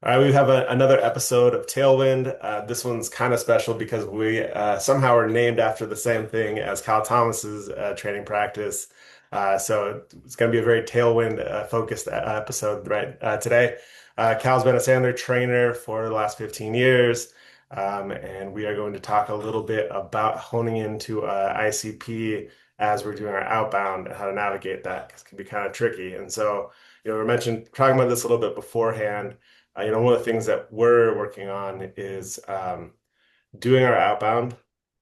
All right, we have another episode of Tailwind. This one's kind of special because we somehow are named after the same thing as Cal Thomas's training practice. So it's going to be a very Tailwind focused episode right today. Cal's been a Sandler trainer for the last 15 years, and we are going to talk a little bit about honing into ICP as we're doing our outbound and how to navigate that because it can be kind of tricky. And so, we mentioned talking about this a little bit beforehand. One of the things that we're working on is doing our outbound,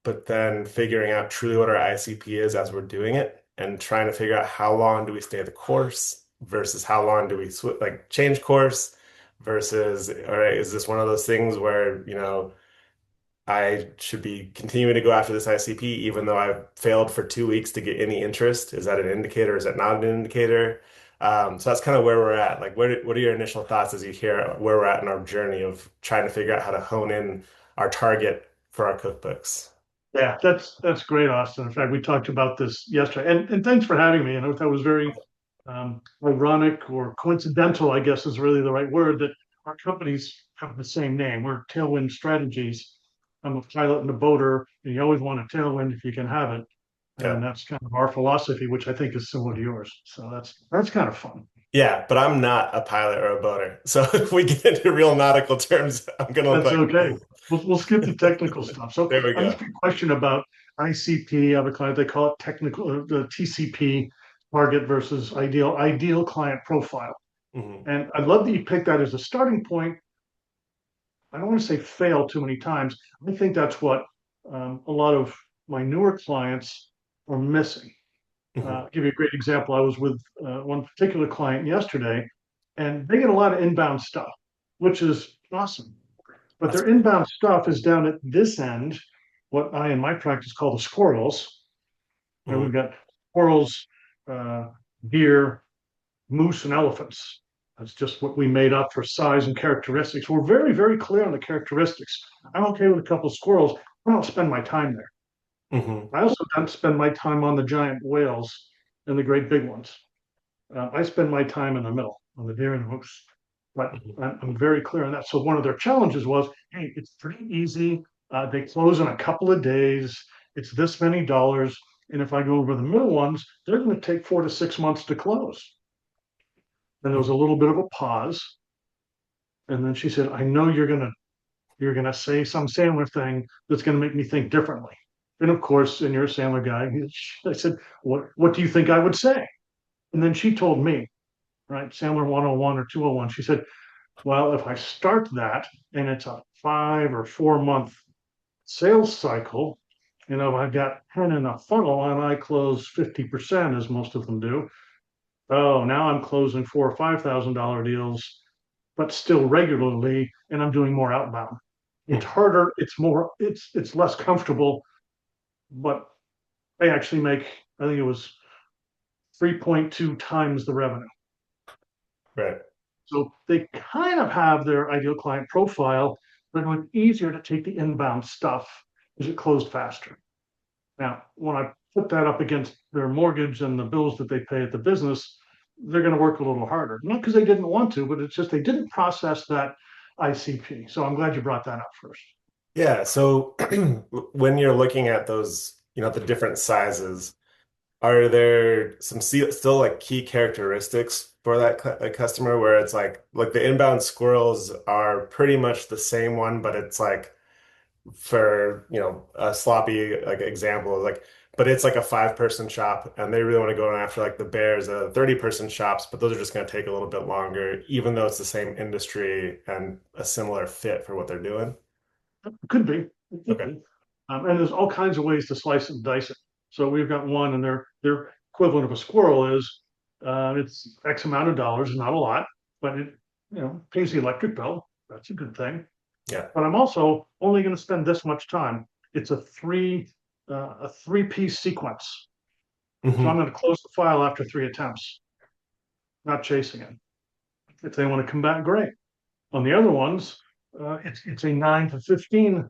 but then figuring out truly what our ICP is as we're doing it and trying to figure out how long do we stay the course versus how long do we change course versus, all right, is this one of those things where, I should be continuing to go after this ICP even though I've failed for 2 weeks to get any interest? Is that an indicator? Is that not an indicator? So that's kind of where we're at. Like, what are your initial thoughts as you hear where we're at in our journey of trying to figure out how to hone in our target for our cookbooks? Yeah, that's great, Austin. In fact, we talked about this yesterday, and thanks for having me. That was very ironic or coincidental, I guess is really the right word, that our companies have the same name. We're Tailwind Strategies. I'm a pilot and a boater, and you always want a tailwind if you can have it. Yeah. And that's kind of our philosophy, which I think is similar to yours. So that's kind of fun. Yeah, but I'm not a pilot or a boater. So if we get into real nautical terms, I'm gonna look That's like a okay. fool. We'll skip the technical stuff. So There we I go. asked a question about ICP. I have a client, they call it technical, the TCP, target versus ideal client profile. Hmm. And I love that you picked that as a starting point. I don't want to say fail too many times. I think that's what a lot of my newer clients are missing. Hmm. I'll give you a great example. I was with one particular client yesterday, and they get a lot of inbound stuff, which is awesome. But That's their inbound stuff is down at this end, what I in my practice call the squirrels. And mhm. we've got squirrels, uh, deer, moose, and elephants. That's just what we made up for size and characteristics. We're very, very clear on the characteristics. I'm okay with a couple of squirrels. I don't spend my time there. Hmm. I also don't spend my time on the giant whales and the great big ones. I spend my time in the middle on the deer and the moose. But I'm very clear on that. So one of their challenges was, hey, it's pretty easy. They close in a couple of days. It's this many dollars. And if I go over the middle ones, they're going to take 4 to 6 months to close. Then there was a little bit of a pause. And then she said, I know you're gonna say some Sandler thing that's gonna make me think differently. And of course, and you're a Sandler guy, I said, what do you think I would say? And then she told me, right, Sandler 101 or 201. She said, well, if I start that and it's a 5 or 4 month sales cycle, I've got 10 in a funnel and I close 50%, as most of them do. Oh, now I'm closing $4 or $5,000 deals, but still regularly, and I'm doing more outbound. It's harder, it's less comfortable, but I actually make, I think it was 3.2 times the revenue. Right. So they kind of have their ideal client profile, but it was easier to take the inbound stuff because it closed faster. Now, when I put that up against their mortgage and the bills that they pay at the business, they're going to work a little harder. Not because they didn't want to, but it's just they didn't process that ICP. So I'm glad you brought that up first. Yeah. So when you're looking at those, the different sizes, are there some still like key characteristics for that customer where it's like the inbound squirrels are pretty much the same one, but it's like for, a sloppy like example, like, but it's like a 5-person shop and they really want to go after like the Bears, 30-person shops, but those are just going to take a little bit longer, even though it's the same industry and a similar fit for what they're doing. It could be. It could Okay. be. And there's all kinds of ways to slice and dice it. So we've got one, and their equivalent of a squirrel is it's X amount of dollars, not a lot, but it pays the electric bill. That's a good thing. Yeah. But I'm also only going to spend this much time. It's a three-piece sequence. So I'm Hmm. going to close the file after 3 attempts, not chasing it. If they want to come back, great. On the other ones, it's a 9 to 15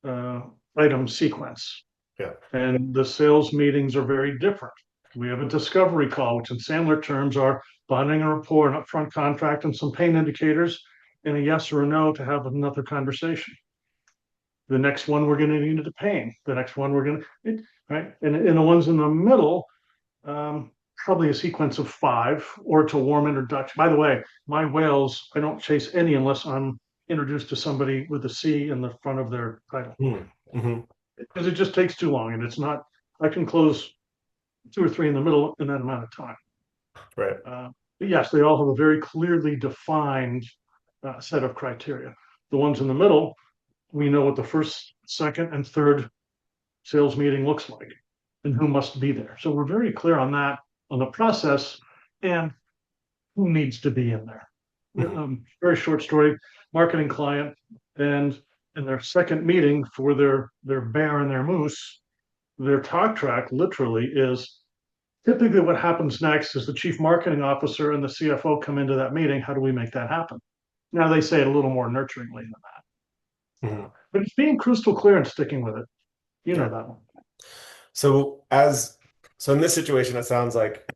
uh, item sequence, Yeah. and the sales meetings are very different. We have a discovery call, which in Sandler terms are bonding a rapport, an upfront contract, and some pain indicators. and a yes or a no to have another conversation. The next one we're going to need to pain. The next one we're going to, right? And the ones in the middle, probably a sequence of five, or it's a warm introduction. By the way, my whales, I don't chase any unless I'm introduced to somebody with a C in the front of their title, Mm-hmm. because it just takes too long, and it's not. I can close two or three in the middle in that amount of time. Right. Uh, but yes, they all have a very clearly defined set of criteria. The ones in the middle, we know what the first, second, and third sales meeting looks like and who must be there. So we're very clear on that, on the process, and who needs to be in there. Mhm. Very short story, marketing client, and in their second meeting for their bear and their moose, their talk track literally is typically what happens next is the chief marketing officer and the CFO come into that meeting. How do we make that happen? Now they say it a little more nurturingly than that, Mhm. but it's being crystal clear and sticking with it. You know Yeah. that one. So in this situation, it sounds like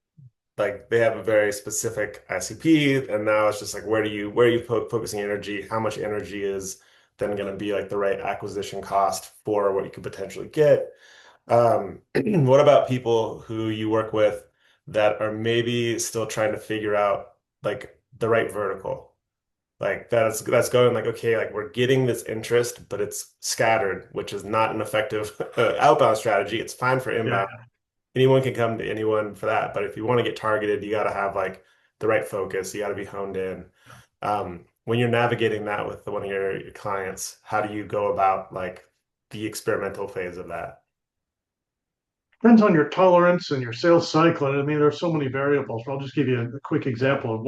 they have a very specific ICP, and now it's just like where are you focusing energy? How much energy is then going to be like the right acquisition cost for what you could potentially get? What about people who you work with that are maybe still trying to figure out like the right vertical? Like that's going like, okay, like we're getting this interest, but it's scattered, which is not an effective outbound strategy. It's fine for Yeah. inbound. Anyone can come to anyone for that. But if you want to get targeted, you got to have like the right focus. You got to be honed in. When you're navigating that with one of your clients, how do you go about like the experimental phase of that? Depends on your tolerance and your sales cycle. I mean, there are so many variables. I'll just give you a quick Yeah. example of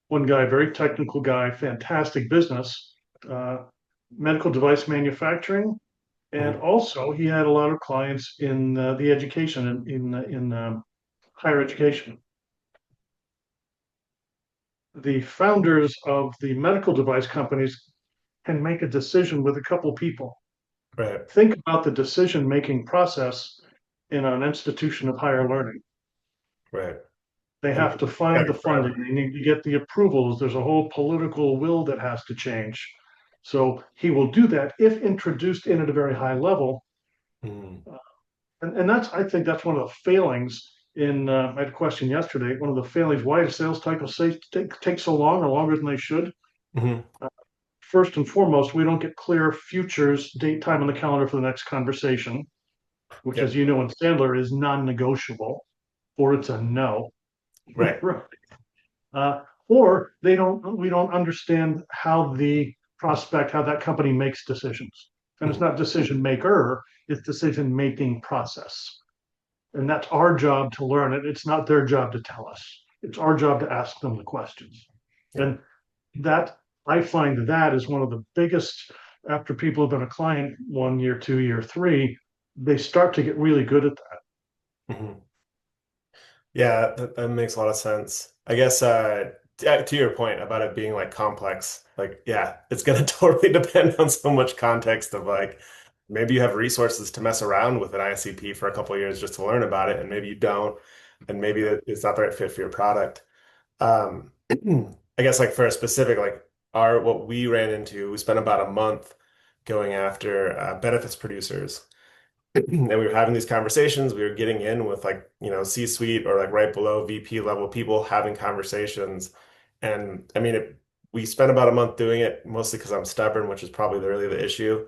one guy, very technical guy, fantastic business, uh, medical device manufacturing, and Mhm. also he had a lot of clients in the education in higher education. The founders of the medical device companies can make a decision with a couple people. Right. Think about the decision making process in an institution of higher learning. Right. They I mean, have to yeah, find the funding. forever. They need to get the approvals. There's a whole political will that has to change. So he will do that if introduced in at a very high level. Mm. And that's, I think that's one of the failings in, I had a question yesterday. One of the failings, why do sales cycles take so long or longer than they should? Hmm. First and foremost, we don't get clear futures, date, time on the calendar for the next conversation, which, Yeah. as you know, in Sandler is non-negotiable, or it's a no. Right. uh, or we don't understand how the prospect, how that company makes decisions. And it's Mhm. not decision maker, it's decision making process. And that's our job to learn it. It's not their job to tell us. It's our job to ask them the questions. Yeah. And that I find that is one of the biggest, after people have been a client 1 year, 2 year, three, they start to get really good at that. Mhm. Yeah, that makes a lot of sense. I guess to your point about it being like complex, like yeah, it's gonna totally depend on so much context of like maybe you have resources to mess around with an ICP for a couple of years just to learn about it, and maybe you don't, and maybe it's not the right fit for your product. Um, I guess like for a specific like our what we ran into, we spent about a month going after benefits producers. And we were having these conversations. We were getting in with like, C-suite or like right below VP level people having conversations. And I mean, we spent about a month doing it, mostly because I'm stubborn, which is probably really the issue.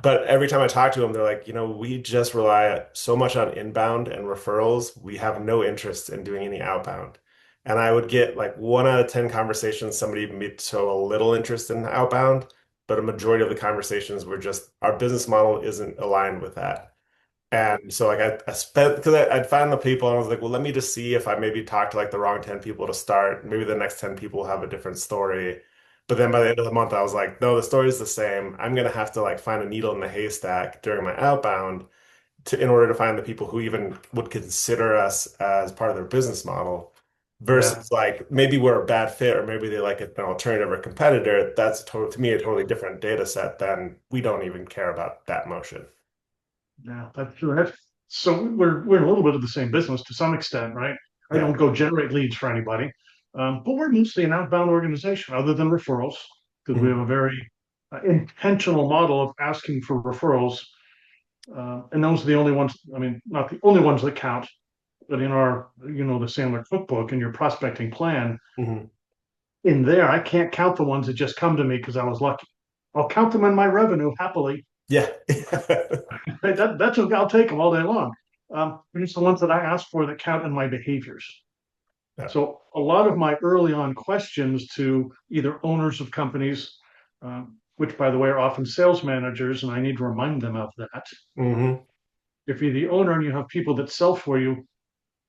But every time I talk to them, they're like, we just rely so much on inbound and referrals. We have no interest in doing any outbound. And I would get like 1 out of 10 conversations, somebody would show a little interest in outbound, but a majority of the conversations were just our business model isn't aligned with that. And so like I spent because I'd find the people and I was like, well, let me just see if I maybe talk to like the wrong 10 people to start. Maybe the next 10 people have a different story. But then by the end of the month, I was like, no, the story is the same. I'm gonna have to like find a needle in the haystack during my outbound in order to find the people who even would consider us as part of their business model Yeah. versus like maybe we're a bad fit or maybe they like an alternative or competitor. That's to me a totally different data set than we don't even care about that motion. Yeah, that's true. So we're in a little bit of the same business to some extent, right? I Yeah. don't go generate leads for anybody. But we're mostly an outbound organization, other than referrals, because we have Mhm. a very intentional model of asking for referrals. And those are the only ones, I mean, not the only ones that count, but in our, the Sandler cookbook and your prospecting plan, Mhm. in there, I can't count the ones that just come to me because I was lucky. I'll count them in my revenue happily. Yeah. That's okay. I'll take them all day long. But it's the ones that I ask for that count in my behaviors. Yeah. So a lot of my early on questions to either owners of companies, which by the way are often sales managers, and I need to remind them of that. Hmm. If you're the owner and you have people that sell for you,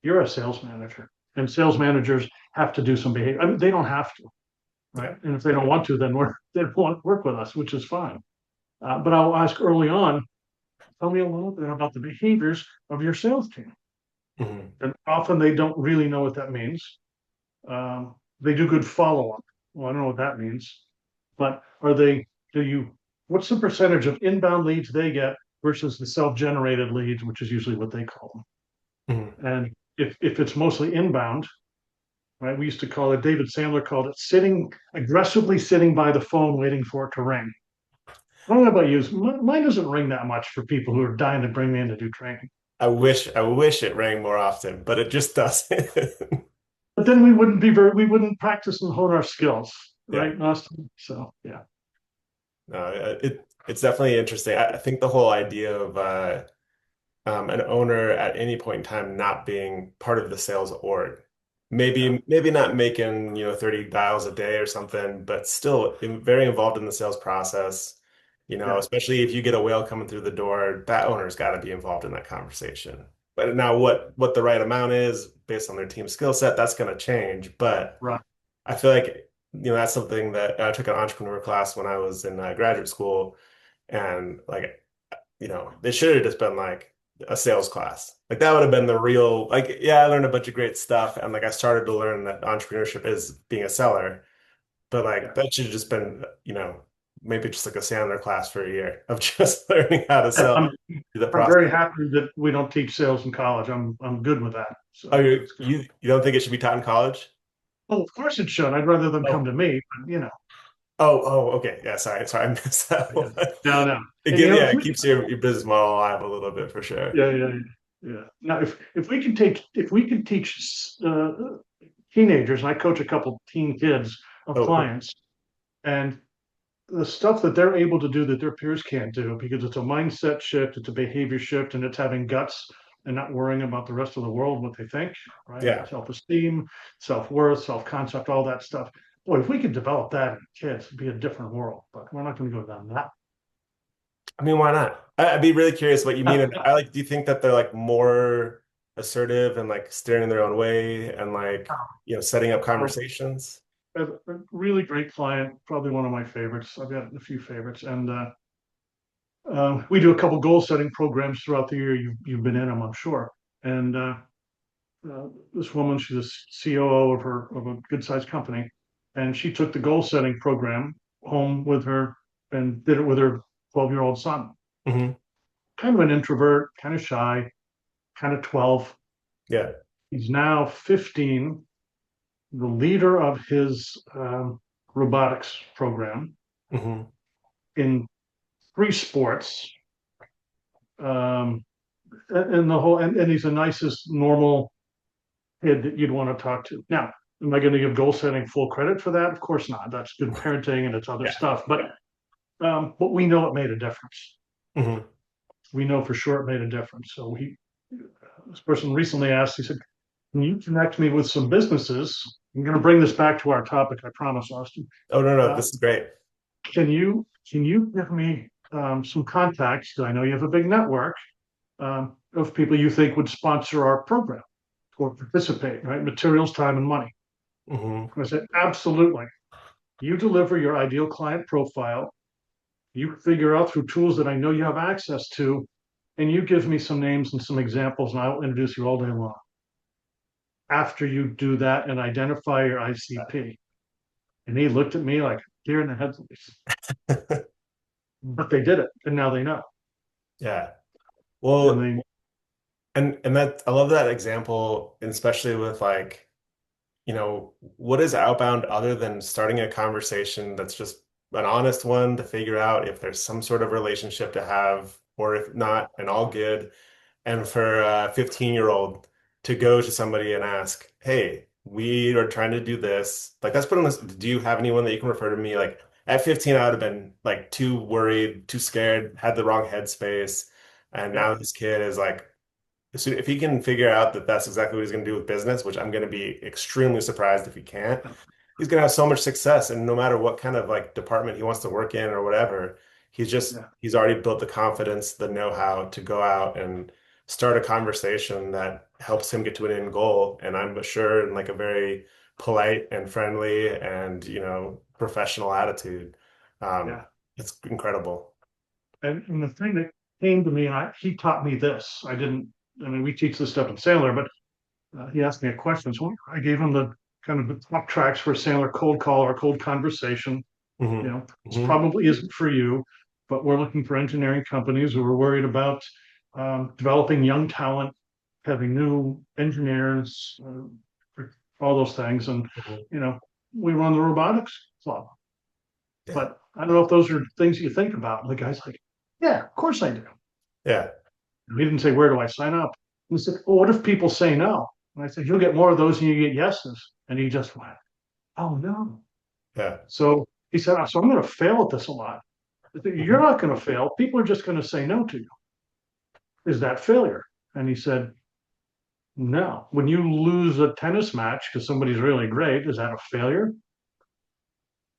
you're a sales manager. And sales managers have to do some behavior. I mean, they don't have to, Yeah. right? And if they don't want to, then they don't want to work with us, which is fine. But I'll ask early on, tell me a little bit about the behaviors of your sales team. Hmm. And often they don't really know what that means. They do good follow up. Well, I don't know what that means, but do you, what's the percentage of inbound leads they get versus the self generated leads, which is usually what they call Hmm. them? And if it's mostly inbound, right, we used to call it, David Sandler called it aggressively sitting by the phone waiting for it to ring. I don't know about you. Mine doesn't ring that much for people who are dying to bring me in to do training. I wish it rang more often, but it just doesn't. But then we wouldn't practice and hone our skills, Yeah. right, Austin? So yeah, No, it's definitely interesting. I think the whole idea of an owner at any point in time not being part of the sales org, yeah, maybe not making 30 dials a day or something, but still very involved in the sales process. yeah, Especially if you get a whale coming through the door, that owner's got to be involved in that conversation. But now what the right amount is based on their team skill set, that's going to change. But right. I feel like that's something that I took an entrepreneur class when I was in graduate school, and like they should have just been like a sales class. Like that would have been the real, like, yeah, I learned a bunch of great stuff. And like I started to learn that entrepreneurship is being a seller. But like Yeah. that should have just been, maybe just like a Sandler class for a year of just learning how to sell I'm to the I'm very prospect. happy that we don't teach sales in college. I'm good with that. Oh, So that's good. you don't think it should be taught in college? Well, of course it should. I'd rather them come Oh, to me, but okay. Yeah, sorry, I missed that yeah. one. No, no. It And gives, yeah, if it we, keeps your business model alive a little bit for sure. yeah, yeah, yeah. Now, if we can teach teenagers, and I coach a couple teen kids of Oh, cool. clients, and the stuff that they're able to do that their peers can't do because it's a mindset shift, it's a behavior shift, and it's having guts and not worrying about the rest of the world, what they think, right? Yeah. Self-esteem, self-worth, self-concept, all that stuff. Boy, if we could develop that in kids, it'd be a different world. But we're not going to go down that. I mean, why not? I'd be really curious what you mean. And I like, do you think that they're like more assertive and like steering in their own way and like, setting up So, conversations? a really great client, probably one of my favorites. I've got a few favorites, and we do a couple goal setting programs throughout the year. You've been in them, I'm sure. And this woman, she's a COO of a good sized company, and she took the goal setting program home with her and did it with her 12-year-old son. Hmm. Kind of an introvert, kind of shy, kind of 12. Yeah. He's now 15, the leader of his robotics program Hmm. in 3 sports. Um, and the whole and he's the nicest normal kid that you'd want to talk to. Now, am I going to give goal setting full credit for that? Of course not. That's good parenting and it's other Yeah. stuff. But we know it made a difference. Hmm. We know for sure it made a difference. So this person recently asked. He said, "Can you connect me with some businesses?" I'm going to bring this back to our topic. I promise, Austin. Oh, no, no, Uh, this is great. can you give me some contacts? I know you have a big network of people you think would sponsor our program or participate, right? Materials, time, and money. Hmm. I said, absolutely. You deliver your ideal client profile. You figure out through tools that I know you have access to, and you give me some names and some examples, and I will introduce you all day long. After you do that and identify your ICP. And he looked at me like deer in the headlights. But they did it, and now they know. Yeah. And Well, they and that I love that example, and especially with like, what is outbound other than starting a conversation that's just an honest one to figure out if there's some sort of relationship to have, or if not, and all good. And for a 15-year-old to go to somebody and ask, hey, we are trying to do this. Like, that's put on this. Do you have anyone that you can refer to me? Like, at 15, I would have been like too worried, too scared, had the wrong headspace. And Yeah, now this kid is like, so if he can figure out that that's exactly what he's going to do with business, which I'm going to be extremely surprised if he can't, he's going to have so much success. And no matter what kind of like department he wants to work in or whatever, yeah, he's already built the confidence, the know-how to go out and start a conversation that helps him get to an end goal. And I'm sure in like a very polite and friendly and, professional attitude. Um, yeah. it's incredible. And the thing that came to me, and he taught me this. I didn't. I mean, we teach this stuff in Sandler, but he asked me a question. So I gave him the kind of the top tracks for a Sandler cold call or cold conversation. Hmm. This Hmm. probably isn't for you, but we're looking for engineering companies who are worried about developing young talent, having new engineers, all those things. And, Hmm. you know, we run the robotics club. Yeah. But I don't know if those are things you think about. And the guy's like, yeah, of course I do. Yeah. And he didn't say, where do I sign up? And he said, well, what if people say no? And I said, you'll get more of those than you get yeses. And he just went, oh no. Yeah. So he said, so I'm going to fail at this a lot. I said, you're Hmm. not going to fail. People are just going to say no to you. Is that failure? And he said, no. When you lose a tennis match because somebody's really great, is that a failure?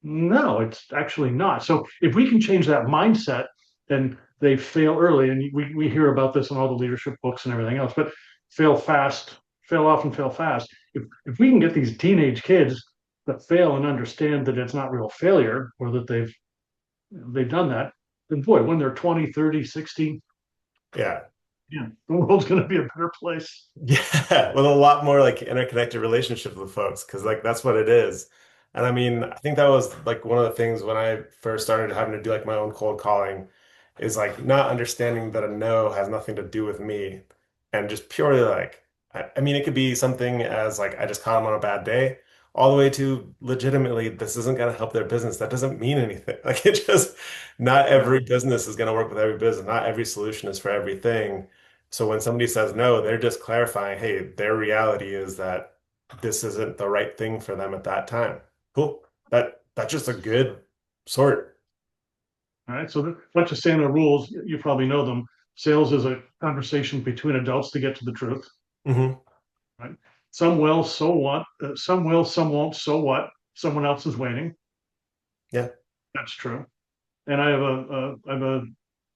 No, it's actually not. So if we can change that mindset, then they fail early. And we hear about this in all the leadership books and everything else, but fail fast, fail often, fail fast. If we can get these teenage kids that fail and understand that it's not real failure or that they've done that, then boy, when they're 20, 30, 60, Yeah. yeah, the world's going to be a better place. Yeah, with a lot more like interconnected relationships with folks, because like that's what it is. And I mean, I think that was like one of the things when I first started having to do like my own cold calling is like not understanding that a no has nothing to do with me and just purely like I mean it could be something as like I just caught them on a bad day all the way to legitimately this isn't going to help their business. That doesn't mean anything. Like it just not Yeah. every business is going to work with every business. Not every solution is for everything. So when somebody says no, they're just clarifying, hey, their reality is that this isn't the right thing for them at that time. Cool. That's just a good sort. All right. So a bunch of standard rules, you probably know them. Sales is a conversation between adults to get to the truth. Hmm. Right. Some will, so what? Some will, some won't, so what? Someone else is waiting. Yeah. That's true. And I have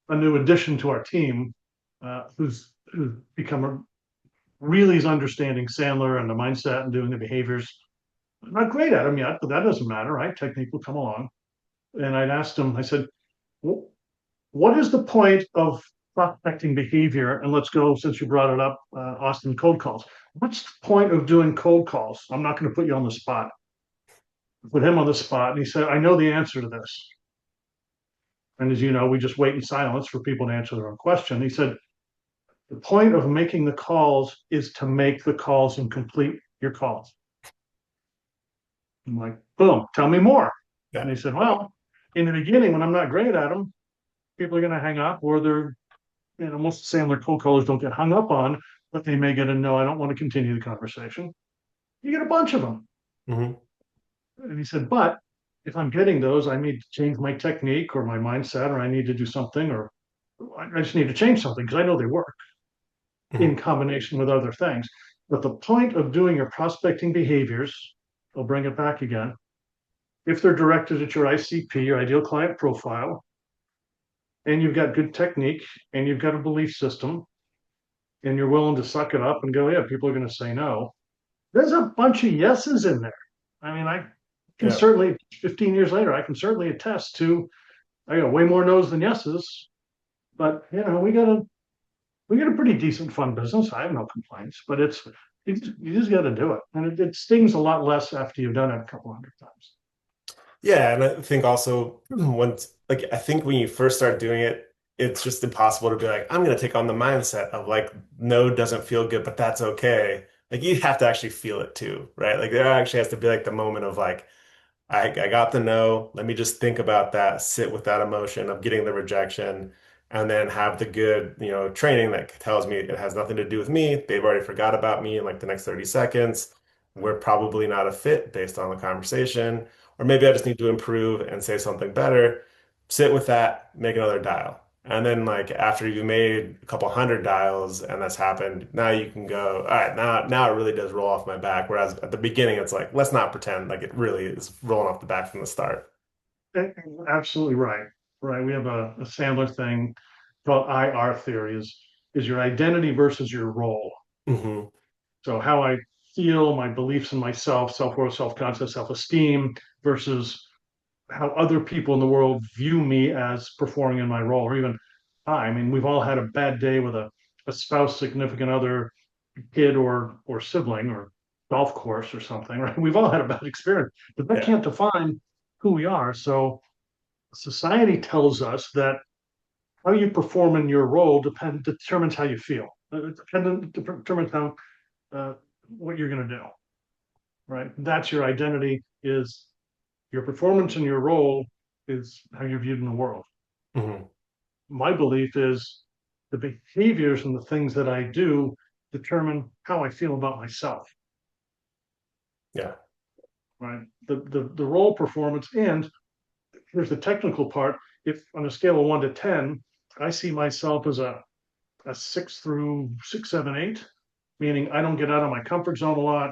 a new addition to our team who's become a really is understanding Sandler and the mindset and doing the behaviors. I'm not great at them yet, but that doesn't matter, right? Technique will come along. And I'd asked him, I said, what is the point of prospecting behavior? And let's go, since you brought it up, Austin, cold calls. What's the point of doing cold calls? I'm not going to put you on the spot. Put him on the spot. And he said, I know the answer to this. And as you know, we just wait in silence for people to answer their own question. He said, the point of making the calls is to make the calls and complete your calls. I'm like, boom, tell me more. And Yeah. he said, well, in the beginning, when I'm not great at them, people are going to hang up or they're, most Sandler cold callers don't get hung up on, but they may get a no, I don't want to continue the conversation. You get a bunch of them. Hmm. And he said, but if I'm getting those, I need to change my technique or my mindset, or I need to do something, or I just need to change something because I know they work in Hmm. combination with other things. But the point of doing your prospecting behaviors, I'll bring it back again, if they're directed at your ICP, your ideal client profile, and you've got good technique and you've got a belief system and you're willing to suck it up and go, yeah, people are going to say no. There's a bunch of yeses in there. I mean, I can Yeah. certainly, 15 years later, I can certainly attest to I got way more no's than yeses, but we got a pretty decent fun business. I have no complaints, but you just got to do it, and it stings a lot less after you've done it a couple hundred times. Yeah. And I think also once like I think when you first start doing it, it's just impossible to be like, I'm gonna take on the mindset of like no doesn't feel good, but that's okay. like you have to actually feel it too, right? Like there actually has to be like the moment of like, I got the no. Let me just think about that, sit with that emotion of getting the rejection, and then have the good, training that tells me it has nothing to do with me. They've already forgot about me in like the next 30 seconds. We're probably not a fit based on the conversation. Or maybe I just need to improve and say something better. Sit with that, make another dial. And then like after you made a couple hundred dials and that's happened, now you can go, all right, now it really does roll off my back. Whereas at the beginning, it's like, let's not pretend like it really is rolling off the back from the start. Absolutely right. Right. We have a Sandler thing called IR theory is your identity versus your role. Hmm. So how I feel, my beliefs in myself, self-worth, self-concept, self-esteem versus how other people in the world view me as performing in my role, or even I mean, we've all had a bad day with a spouse, significant other, kid, or sibling, or golf course or something, right? We've all had a bad experience, but that Yeah. can't define who we are. So society tells us that how you perform in your role determines how you feel. Determines how uh, what you're going to do. Right? That's your identity. Is your performance in your role is how you're viewed in the world. Hmm. My belief is the behaviors and the things that I do determine how I feel about myself. Yeah. Right? The role performance, and here's the technical part. If on a scale of 1 to 10, I see myself as a 6 through 6, 7, 8, meaning I don't get out of my comfort zone a lot.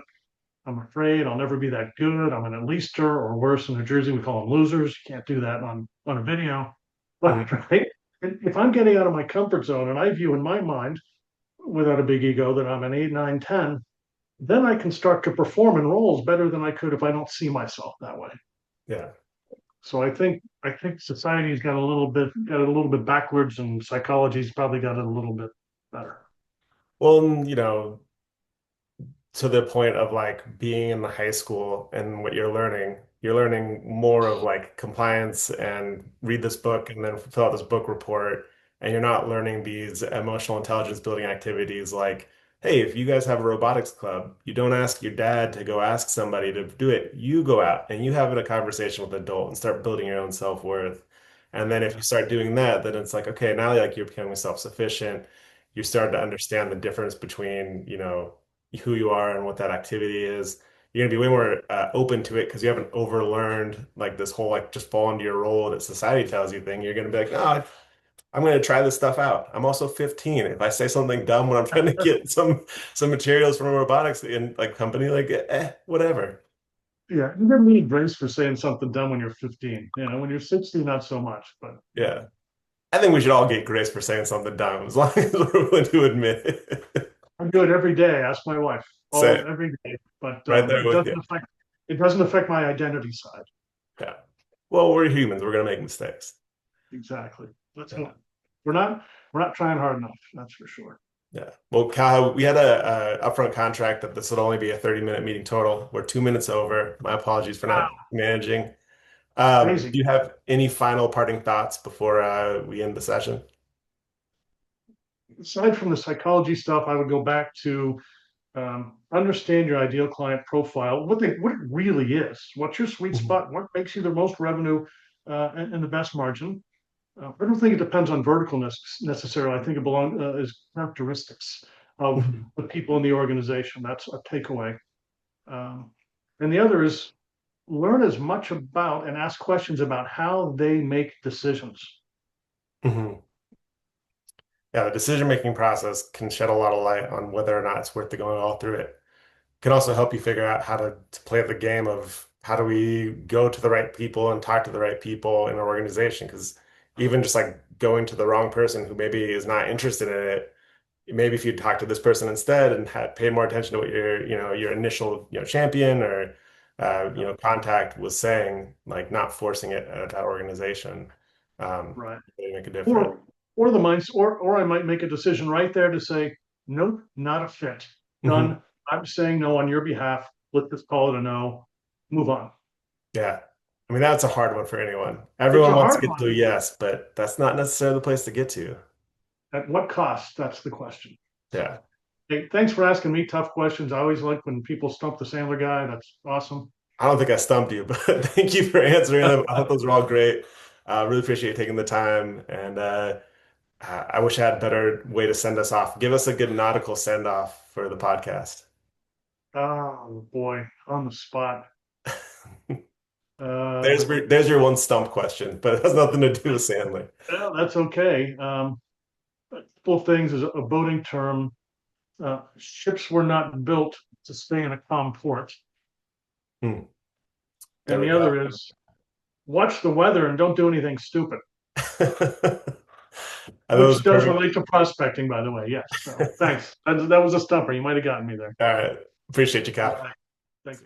I'm afraid I'll never be that good. I'm an at leaster, or worse in New Jersey, we call them losers. You can't do that on a video. Hmm. But right, if I'm getting out of my comfort zone and I view in my mind, without a big ego, that I'm an 8, 9, 10, then I can start to perform in roles better than I could if I don't see myself that way. Yeah. So I think society's got a little bit backwards, and psychology's probably got it a little bit better. Well, to the point of like being in the high school and what you're learning more of like compliance and read this book and then fill out this book report. And you're not learning these emotional intelligence building activities like, hey, if you guys have a robotics club, you don't ask your dad to go ask somebody to do it. You go out and you have a conversation with an adult and start building your own self-worth. And then if you Yeah, start doing that, then it's like, okay, now like you're becoming self-sufficient. You start to understand the difference between, who you are and what that activity is. You're gonna be way more open to it because you haven't overlearned like this whole like just fall into your role that society tells you thing. You're gonna be like, oh, I'm gonna try this stuff out. I'm also 15. If I say something dumb when I'm trying to get some materials from a robotics in like company, like whatever. yeah. You never need grace for saying something dumb when you're 15. When you're 60, not so much. But Yeah. I think we should all get grace for saying something dumb as long as we're willing to admit it. I do it every day. Ask my wife Say all every day. But right there it with doesn't you. affect my identity side. Yeah. Well, we're humans. We're gonna make mistakes. Exactly. Let's Yeah. not. We're not. We're not trying hard enough. That's for sure. Yeah. Well, Kyle, we had a upfront contract that this would only be a 30-minute meeting total. We're 2 minutes over. My apologies for not Wow. managing. Crazy. Do you have any final parting thoughts before we end the session? Aside from the psychology stuff, I would go back to understand your ideal client profile, what it really is, what's your sweet Mhm. spot, what makes you the most revenue and the best margin. I don't think it depends on verticalness necessarily. I think it belongs is characteristics of Mhm. the people in the organization. That's a takeaway. Um, and the other is learn as much about and ask questions about how they make decisions. Mhm. Yeah, the decision-making process can shed a lot of light on whether or not it's worth going all through it. Can also help you figure out how to play the game of how do we go to the right people and talk to the right people in our organization. Because even just like going to the wrong person who maybe is not interested in it, maybe if you talk to this person instead and had paid more attention to what your initial, champion or contact was saying, like not forcing it at that organization, Right. really make a difference. Or the minds, or I might make a decision right there to say, nope, not a fit. Hmm. Done. I'm saying no on your behalf. Let's just call it a no. Move on. Yeah. I mean, that's a hard one for anyone. It's Everyone a wants to hard get to a one. yes, but that's not necessarily the place to get to. At what cost? That's the question. Yeah. So Hey, thanks for asking me tough questions. I always like when people stump the Sandler guy. That's awesome. I don't think I stumped you, but thank you for answering them. I thought those were all great. Really appreciate you taking the time. And I wish I had a better way to send us off. Give us a good nautical send off for the podcast. Oh boy, on the spot. Uh, There's your one stump question, but it has nothing to do with Sandler. well, that's okay. A couple of things is a boating term. Ships were not built to stay in a calm port. Hmm, there And we the go. other is watch the weather and don't do anything stupid, And those which are does perfect. relate to prospecting, by the way. Yes. So thanks. That was a stumper. You might have gotten me there. All right. Appreciate you, All Kyle. right. Thanks.